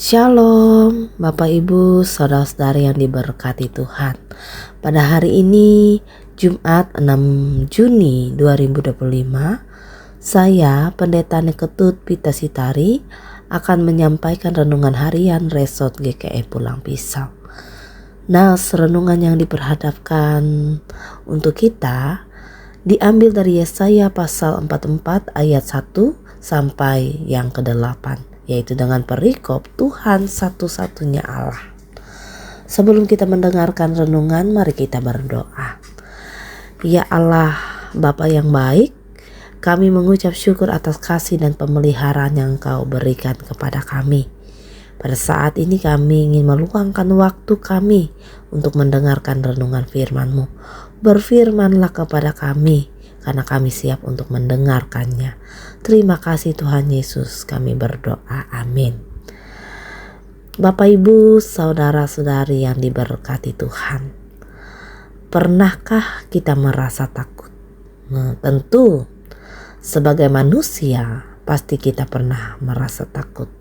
Shalom Bapak Ibu Saudara-saudari yang diberkati Tuhan. Pada hari ini Jumat 6 Juni 2025, saya Pendeta Neketut Pita Sitari akan menyampaikan renungan harian Resort GKI Pulang Pisau. Renungan yang diperhadapkan untuk kita diambil dari Yesaya pasal 44 ayat 1 sampai yang ke-8, yaitu dengan perikop Tuhan satu-satunya Allah. Sebelum kita mendengarkan renungan, mari kita berdoa. Ya Allah, Bapa yang baik, kami mengucap syukur atas kasih dan pemeliharaan yang Engkau berikan kepada kami. Pada saat ini kami ingin meluangkan waktu kami untuk mendengarkan renungan firman-Mu. Berfirmanlah kepada kami, karena kami siap untuk mendengarkannya. Terima kasih Tuhan Yesus, kami berdoa. Amin. Bapak Ibu, saudara-saudari yang diberkati Tuhan, pernahkah kita merasa takut? Tentu sebagai manusia pasti kita pernah merasa takut.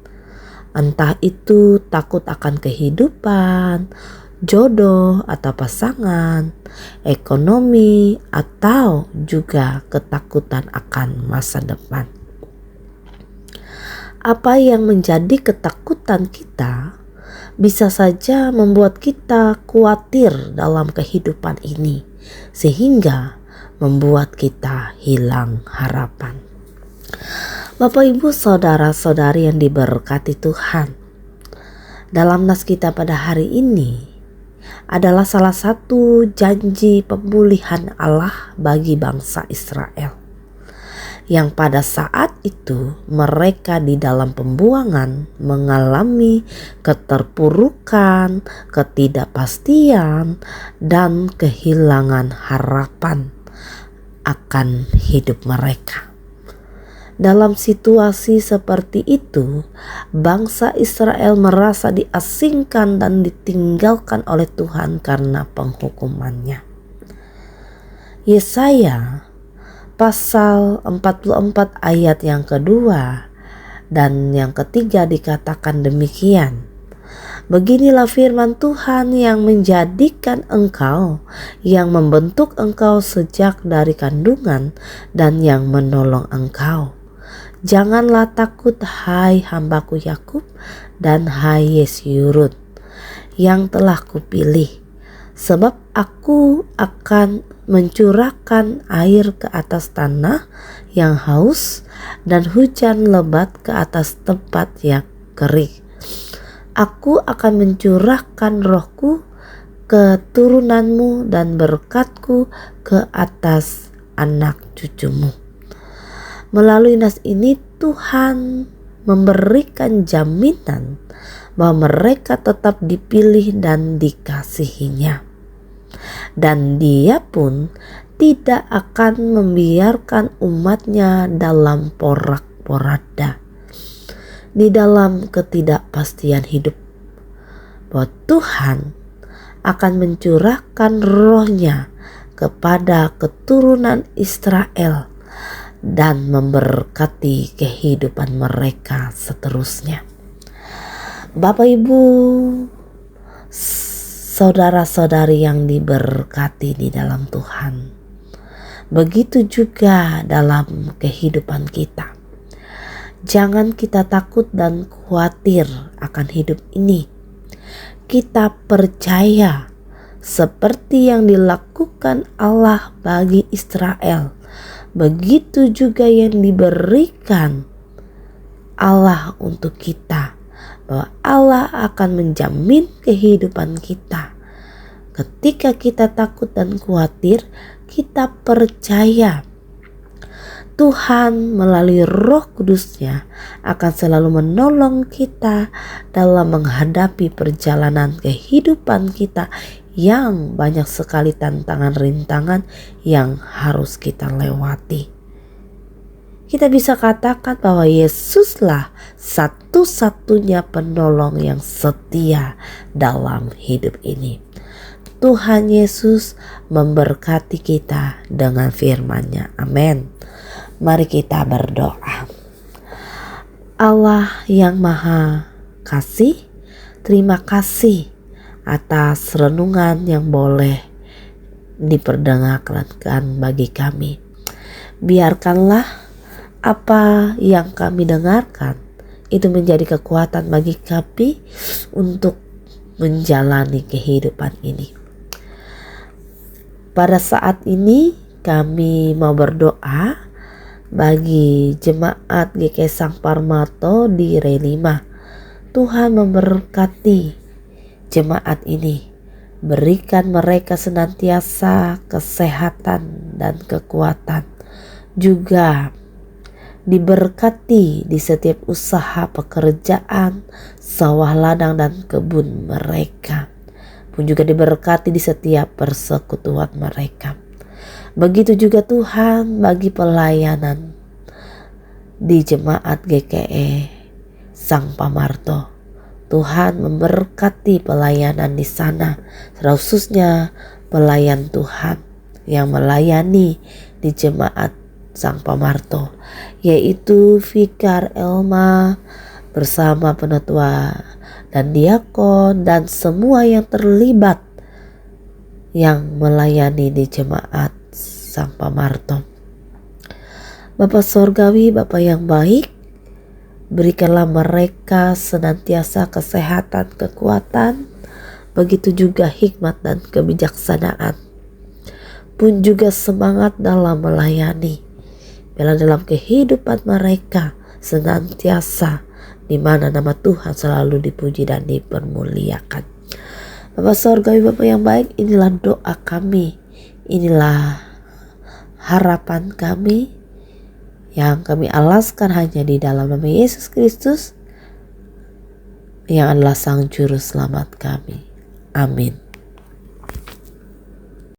Entah itu takut akan kehidupan, jodoh atau pasangan, ekonomi, atau juga ketakutan akan masa depan. Apa yang menjadi ketakutan kita bisa saja membuat kita khawatir dalam kehidupan ini, sehingga membuat kita hilang harapan. Bapak Ibu saudara-saudari yang diberkati Tuhan, dalam nas kita pada hari ini adalah salah satu janji pemulihan Allah bagi bangsa Israel, yang pada saat itu mereka di dalam pembuangan mengalami keterpurukan, ketidakpastian, dan kehilangan harapan akan hidup mereka. Dalam situasi seperti itu, bangsa Israel merasa diasingkan dan ditinggalkan oleh Tuhan karena penghukumannya. Yesaya pasal 44 ayat yang kedua dan yang ketiga dikatakan demikian. Beginilah firman Tuhan yang menjadikan engkau, yang membentuk engkau sejak dari kandungan, dan yang menolong engkau. Janganlah takut, hai hambaku Yakub, dan hai Yesyurun, yang telah kupilih, sebab aku akan mencurahkan air ke atas tanah yang haus dan hujan lebat ke atas tempat yang kering. Aku akan mencurahkan rohku ke turunanmu dan berkatku ke atas anak cucumu. Melalui nas ini Tuhan memberikan jaminan bahwa mereka tetap dipilih dan dikasihinya. Dan Dia pun tidak akan membiarkan umatnya dalam porak-poranda, di dalam ketidakpastian hidup, bahwa Tuhan akan mencurahkan rohnya kepada keturunan Israel dan memberkati kehidupan mereka seterusnya. Bapak Ibu, saudara-saudari yang diberkati di dalam Tuhan, begitu juga dalam kehidupan kita. Jangan kita takut dan khawatir akan hidup ini. Kita percaya seperti yang dilakukan Allah bagi Israel, begitu juga yang diberikan Allah untuk kita, bahwa Allah akan menjamin kehidupan kita. Ketika kita takut dan khawatir, kita percaya Tuhan melalui Roh Kudus-Nya akan selalu menolong kita dalam menghadapi perjalanan kehidupan kita yang banyak sekali tantangan rintangan yang harus kita lewati. Kita bisa katakan bahwa Yesuslah satu-satunya penolong yang setia dalam hidup ini. Tuhan Yesus memberkati kita dengan firman-Nya. Amin. Mari kita berdoa. Allah yang Maha kasih. Terima kasih atas renungan yang boleh diperdengarkan bagi kami. Biarkanlah apa yang kami dengarkan itu menjadi kekuatan bagi kami untuk menjalani kehidupan ini. Pada saat ini kami mau berdoa bagi jemaat GKI Sang Parmato di Relima. Tuhan memberkati jemaat ini. Berikan mereka senantiasa kesehatan dan kekuatan. Juga diberkati di setiap usaha pekerjaan, sawah ladang dan kebun mereka. Pun juga diberkati di setiap persekutuan mereka. Begitu juga Tuhan bagi pelayanan di jemaat GKI Sang Pamarto. Tuhan memberkati pelayanan di sana, khususnya pelayan Tuhan yang melayani di jemaat Sang Pamarto, yaitu Vikar Elma bersama penatua dan diakon dan semua yang terlibat yang melayani di jemaat Sang Pamarto. Bapa Sorgawi, Bapa yang baik, berikanlah mereka senantiasa kesehatan, kekuatan, begitu juga hikmat dan kebijaksanaan. Pun juga semangat dalam melayani. Biarlah dalam kehidupan mereka senantiasa di mana nama Tuhan selalu dipuji dan dipermuliakan. Bapa Sorgawi, Bapa yang baik, inilah doa kami, inilah harapan kami yang kami alaskan hanya di dalam nama Yesus Kristus yang adalah Sang Juru Selamat kami. Amin.